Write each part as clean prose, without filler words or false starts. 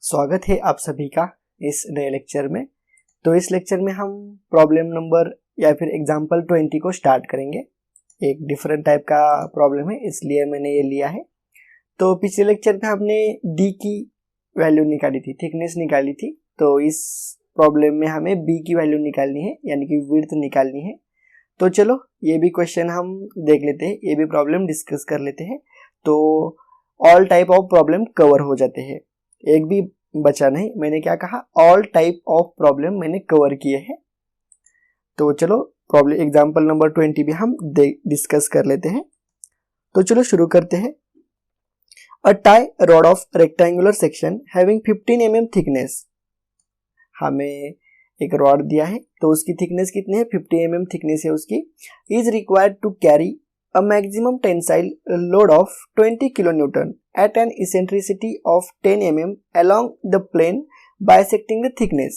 स्वागत है आप सभी का इस नए लेक्चर में। तो इस लेक्चर में हम प्रॉब्लम नंबर या फिर एग्जाम्पल 20 को स्टार्ट करेंगे। एक डिफरेंट टाइप का प्रॉब्लम है इसलिए मैंने ये लिया है। तो पिछले लेक्चर में हमने डी की वैल्यू निकाली थी, थिकनेस निकाली थी। तो इस प्रॉब्लम में हमें बी की वैल्यू निकालनी है, यानी कि विड्थ निकालनी है। तो चलो ये भी क्वेश्चन हम देख लेते हैं, ये भी प्रॉब्लम डिस्कस कर लेते हैं। तो all type of problem cover हो जाते हैं, एक भी बचा नहीं। मैंने क्या कहा, ऑल टाइप ऑफ प्रॉब्लम मैंने कवर किए हैं। तो चलो प्रॉब्लम एग्जांपल नंबर 20 भी हम डिस्कस कर लेते हैं। तो चलो शुरू करते हैं। A tie rod of rectangular section having 15 mm thickness. हमें एक रॉड दिया है तो उसकी थिकनेस कितनी है, 50 mm थिकनेस है उसकी। Is required to carry a maximum tensile load of 20 kN at an eccentricity of 10 mm along the plane bisecting the thickness।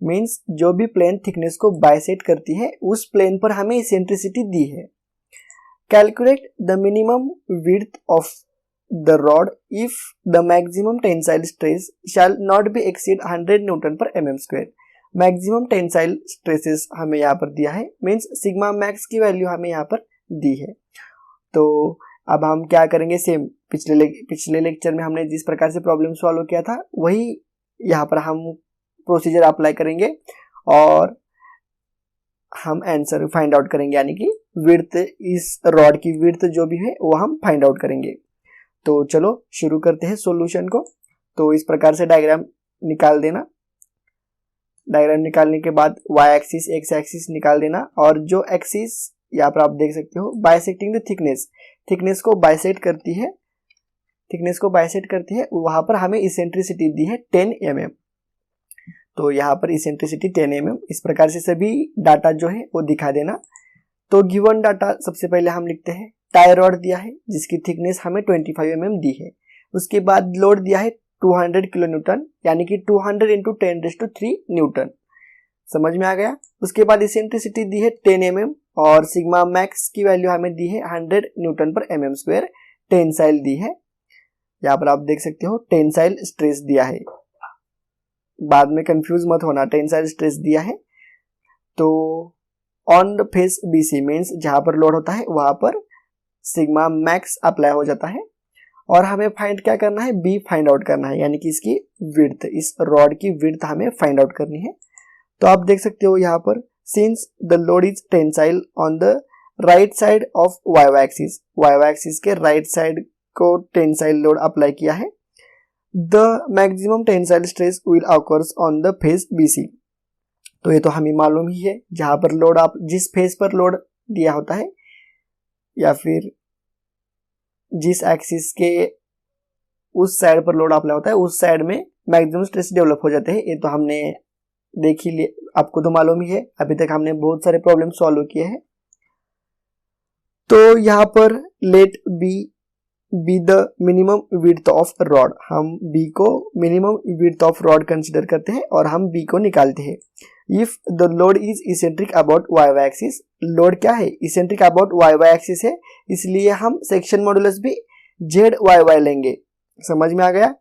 Means जो भी प्लेन थिकनेस को बाइसेक्ट करती है उस प्लेन पर हमें इसेंट्रिसिटी दी है। Calculate the minimum width of the rod if the maximum tensile stress shall not be exceed 100 Nm/mm²। Maximum tensile stresses हमें यहाँ पर दिया है, मीन्स सिग्मा मैक्स की वैल्यू हमें यहाँ पर दी है। तो अब हम क्या करेंगे, सेम पिछले लेक्चर में हमने जिस प्रकार से प्रॉब्लम सॉल्व किया था वही यहाँ पर हम प्रोसीजर अप्लाई करेंगे और हम आंसर फाइंड आउट करेंगे, यानी कि विड्थ, इस रॉड की विड्थ जो भी है वो हम फाइंड आउट करेंगे। तो चलो शुरू करते हैं सॉल्यूशन को। तो इस प्रकार से डायग्राम निकाल देना। डायग्राम निकालने के बाद वाई एक्सिस, एक्स एक्सिस निकाल देना, और जो एक्सिस यहाँ पर आप देख सकते हो बाइसेक्टिंग द थिकनेस, थिकनेस को बाइसेक्ट करती है, थिकनेस को बाइसेक्ट करती है, वहां पर हमें इसेंट्रिसिटी दी है 10 mm। तो यहाँ पर इसेंट्रिसिटी 10 mm। इस प्रकार से सभी डाटा जो है वो दिखा देना। तो गिवन डाटा सबसे पहले हम लिखते हैं। टाई रॉड दिया है जिसकी थिकनेस हमें 25 mm दी है। उसके बाद लोड दिया है 200 kN, यानी कि 200 × 10⁻³ न्यूटन। समझ में आ गया। उसके बाद इसेंट्रिसिटी दी है 10 mm और सिग्मा मैक्स की वैल्यू हमें दी है 100 Nm/mm²। टेंसाइल दी है, यहाँ पर आप देख सकते हो टेंसाइल स्ट्रेस दिया है, बाद में कंफ्यूज मत होना, टेंसाइल स्ट्रेस दिया है। तो on the face BC means जहां पर लोड होता है वहां पर सिग्मा मैक्स अप्लाई हो जाता है। और हमें फाइंड क्या करना है, B फाइंड आउट करना है, यानी कि इसकी विड्थ, इस रॉड की विड्थ हमें फाइंड आउट करनी है। तो आप देख सकते हो यहाँ पर since the load is tensile on the right side of y axis, y axis के right side को टेंसाइल लोड अप्लाई किया है, the maximum tensile stress will occurs on the face BC। तो ये तो हमें मालूम ही है, जहां पर लोड आप जिस फेस पर लोड दिया होता है या फिर जिस एक्सिस के उस साइड पर लोड अप्लाई होता है उस साइड में मैक्सिमम स्ट्रेस डेवलप हो जाते हैं। ये तो हमने देख ही लिए, आपको तो मालूम ही है, अभी तक हमने बहुत सारे प्रॉब्लम सॉल्व किए हैं। तो यहाँ पर let B the minimum width of rod, हम बी को minimum width of rod consider करते हैं और हम बी को निकालते हैं। If the load is eccentric about Y axis, load क्या है, इसेंट्रिक अबाउट वाई एक्सिस है, इसलिए हम सेक्शन मॉडुलस भी ZYY लेंगे। समझ में आ गया।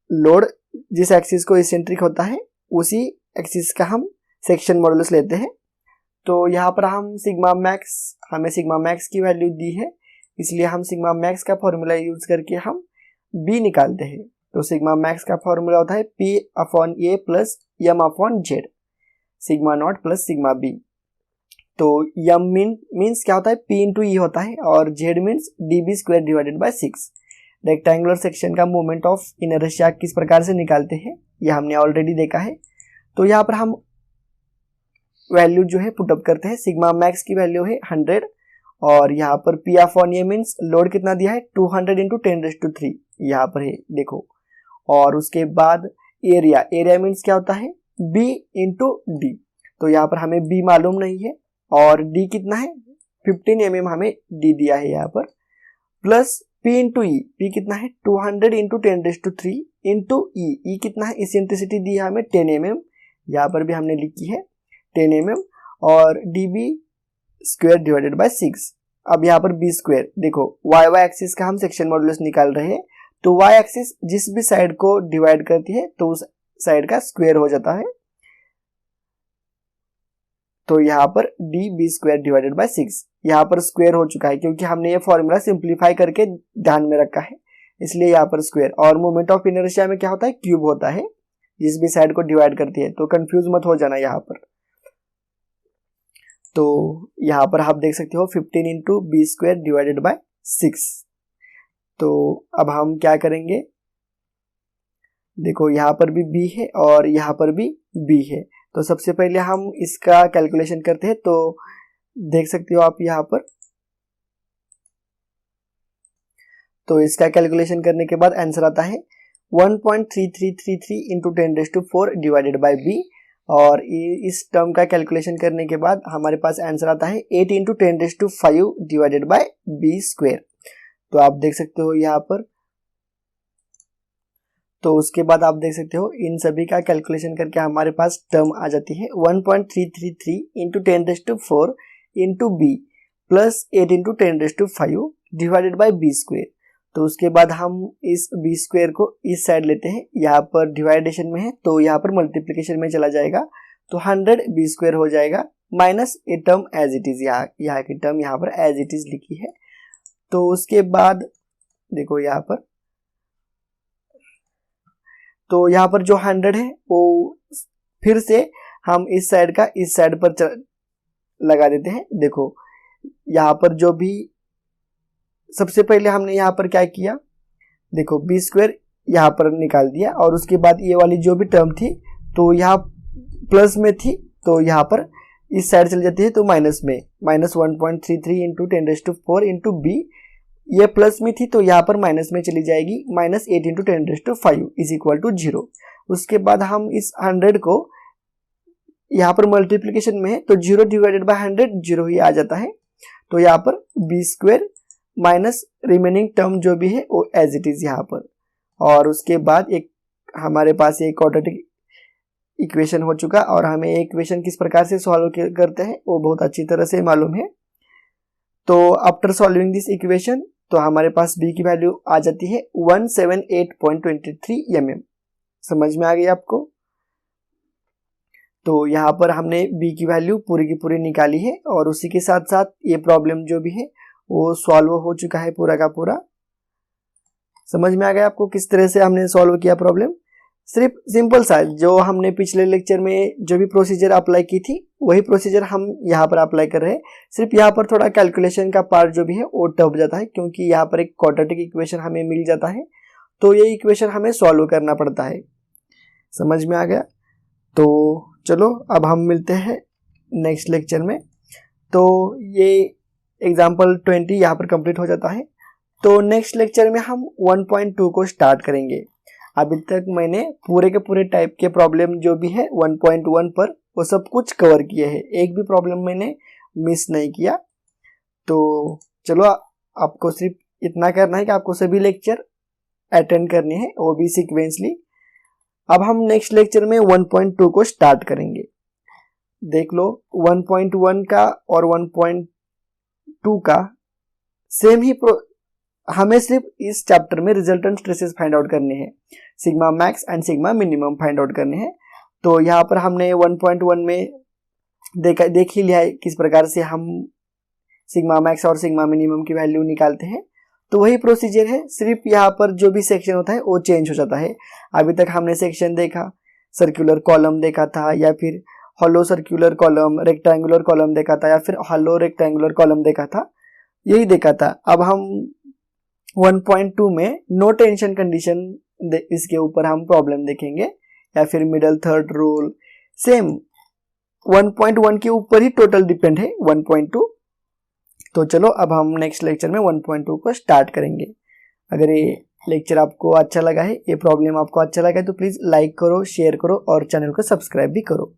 लोड जिस एक्सिस को इसेंट्रिक होता है उसी एक्सिस का हम सेक्शन मॉडुलस लेते हैं। तो यहाँ पर हम सिग्मा मैक्स, हमें सिग्मा मैक्स की वैल्यू दी है, इसलिए हम सिग्मा मैक्स का फॉर्मूला यूज करके हम B निकालते हैं। तो सिग्मा मैक्स का फॉर्मूला होता है P/A + M/Z, sigma not plus sigma B। तो M मीन्स क्या होता है, P × E होता है, और Z means dB² / 6। Rectangular section का मोमेंट ऑफ इनर्शिया किस प्रकार से निकालते हैं ये हमने ऑलरेडी देखा है। तो यहाँ पर हम वैल्यू जो है पुटअप करते हैं। सिग्मा मैक्स की वैल्यू है 100 और यहाँ पर P/A मीन्स लोड कितना दिया है, 200 × 10⁻³ यहाँ पर है, देखो। और उसके बाद एरिया मीन्स क्या होता है, B × D। तो यहाँ पर हमें B मालूम नहीं है और D कितना है, 15 mm हमें D दिया है यहाँ पर, प्लस P × E, P कितना है 200 × 10⁻³ E कितना है, इसेंट्रिसिटी दी है हमें 10 mm, यहाँ पर भी हमने लिखी है 10 mm, और dB² / 6। अब यहाँ पर B², देखो वाई एक्सिस का हम सेक्शन मॉडुलस निकाल रहे हैं, तो y एक्सिस जिस भी साइड को डिवाइड करती है तो उस साइड का स्क्वायर हो जाता है। तो यहाँ पर db² डिवाइडेड बाय 6 यहाँ पर स्क्वायर हो चुका है क्योंकि हमने ये फॉर्मूला सिंप्लीफाई करके ध्यान में रखा है, इसलिए यहाँ पर स्क्वायर। और मोमेंट ऑफ इनर्शिया में क्या होता है, क्यूब होता है जिस भी साइड को डिवाइड करती है, तो कंफ्यूज मत हो जाना यहाँ पर। तो यहाँ पर आप देख सकते हो 15 इंटू b² डिवाइडेड बाय 6। तो अब हम क्या करेंगे, देखो यहाँ पर भी b है और यहाँ पर भी b है। तो सबसे पहले हम इसका कैलकुलेशन करते हैं। तो देख सकते हो आप यहाँ पर, तो इसका कैलकुलेशन करने के बाद आंसर आता है 1.3333 इंटू 10⁴ डिवाइडेड बाय b। और इस टर्म का कैलकुलेशन करने के बाद हमारे पास आंसर आता है 8 इंटू 10⁵ डिवाइडेड बाय b²। तो आप देख सकते हो यहाँ पर। तो उसके बाद आप देख सकते हो इन सभी का कैलकुलेशन करके हमारे पास टर्म आ जाती है 1.333 into 10⁴ into b plus 8 into 10⁵ divided by b²। तो उसके बाद हम इस b² को इस साइड लेते हैं, यहाँ पर डिवाइडेशन में है तो यहाँ पर मल्टीप्लिकेशन में चला जाएगा, तो 100 b² हो जाएगा minus A term as it is, यहाँ की टर्म यहाँ पर एज इट इज लिखी है। तो उसके बाद देखो यहाँ पर, तो यहाँ पर जो 100 है वो फिर से हम इस साइड का इस साइड पर लगा देते हैं। देखो यहाँ पर जो भी सबसे पहले हमने यहाँ पर क्या किया, देखो b² यहाँ पर निकाल दिया और उसके बाद ये वाली जो भी टर्म थी तो यहाँ प्लस में थी तो यहाँ पर इस साइड चली जाती है तो माइनस में, माइनस 1.33 इंटू 10⁴ इंटू b, ये प्लस में थी तो यहाँ पर माइनस में चली जाएगी, minus 8 into 10⁵ is equal to 0। उसके बाद हम इस 100 को यहाँ पर मल्टीप्लिकेशन में है तो 0 डिवाइडेड बाय 100 0 ही आ जाता है। तो यहाँ पर b² माइनस रिमेनिंग टर्म जो भी है वो एज इट इज यहाँ पर। और उसके बाद एक हमारे पास एक क्वाड्रेटिक इक्वेशन हो चुका और हमें इक्वेशन किस प्रकार से सॉल्व करते हैं वो बहुत अच्छी तरह से मालूम है। तो आफ्टर सॉल्विंग दिस इक्वेशन तो हमारे पास b की वैल्यू आ जाती है 178.23 mm। समझ में आ गई आपको। तो यहाँ पर हमने b की वैल्यू पूरी की पूरी निकाली है और उसी के साथ साथ ये प्रॉब्लम जो भी है वो सॉल्व हो चुका है पूरा का पूरा। समझ में आ गया आपको किस तरह से हमने सॉल्व किया प्रॉब्लम। सिर्फ सिंपल सा जो हमने पिछले लेक्चर में जो भी प्रोसीजर अप्लाई की थी वही प्रोसीजर हम यहाँ पर अप्लाई कर रहे हैं। सिर्फ यहाँ पर थोड़ा कैलकुलेशन का पार्ट जो भी है वो टफ जाता है क्योंकि यहाँ पर एक क्वाड्रेटिक इक्वेशन हमें मिल जाता है तो ये इक्वेशन हमें सॉल्व करना पड़ता है। समझ में आ गया। तो चलो अब हम मिलते हैं नेक्स्ट लेक्चर में। तो ये एग्जाम्पल 20 यहाँ पर कंप्लीट हो जाता है। तो नेक्स्ट लेक्चर में हम 1.2 को स्टार्ट करेंगे। अभी तक मैंने पूरे के पूरे टाइप के प्रॉब्लम जो भी है 1.1 पर वो सब कुछ कवर किए हैं, एक भी प्रॉब्लम मैंने मिस नहीं किया। तो चलो आपको सिर्फ इतना करना है कि आपको सभी लेक्चर अटेंड करने हैं वो भी सीक्वेंसली। अब हम नेक्स्ट लेक्चर में 1.2 को स्टार्ट करेंगे। देख लो 1.1 का और 1.2 का सेम ही हमें सिर्फ इस चैप्टर में रिजल्टेंट स्ट्रेसेस फाइंड आउट करने हैं, sigma max and sigma minimum find out करने हैं। तो यहाँ पर हमने 1.1 में देख ही लिया है किस प्रकार से हम सिग्मा मैक्स और सिग्मा मिनिमम की वैल्यू निकालते हैं। तो वही प्रोसीजर है, सिर्फ यहाँ पर जो भी सेक्शन होता है वो चेंज हो जाता है। अभी तक हमने सेक्शन देखा, सर्कुलर कॉलम देखा था या फिर hollow circular column, rectangular column देखा था या फिर हॉलो रेक्टेंगुलर कॉलम देखा था, यही देखा था। अब हम 1.2 में नो टेंशन कंडीशन इसके ऊपर हम प्रॉब्लम देखेंगे या फिर मिडल थर्ड रूल, सेम 1.1 के ऊपर ही टोटल डिपेंड है 1.2। तो चलो अब हम नेक्स्ट लेक्चर में 1.2 को स्टार्ट करेंगे। अगर ये लेक्चर आपको अच्छा लगा है, ये प्रॉब्लम आपको अच्छा लगा है तो प्लीज़ लाइक करो, शेयर करो और चैनल को सब्सक्राइब भी करो।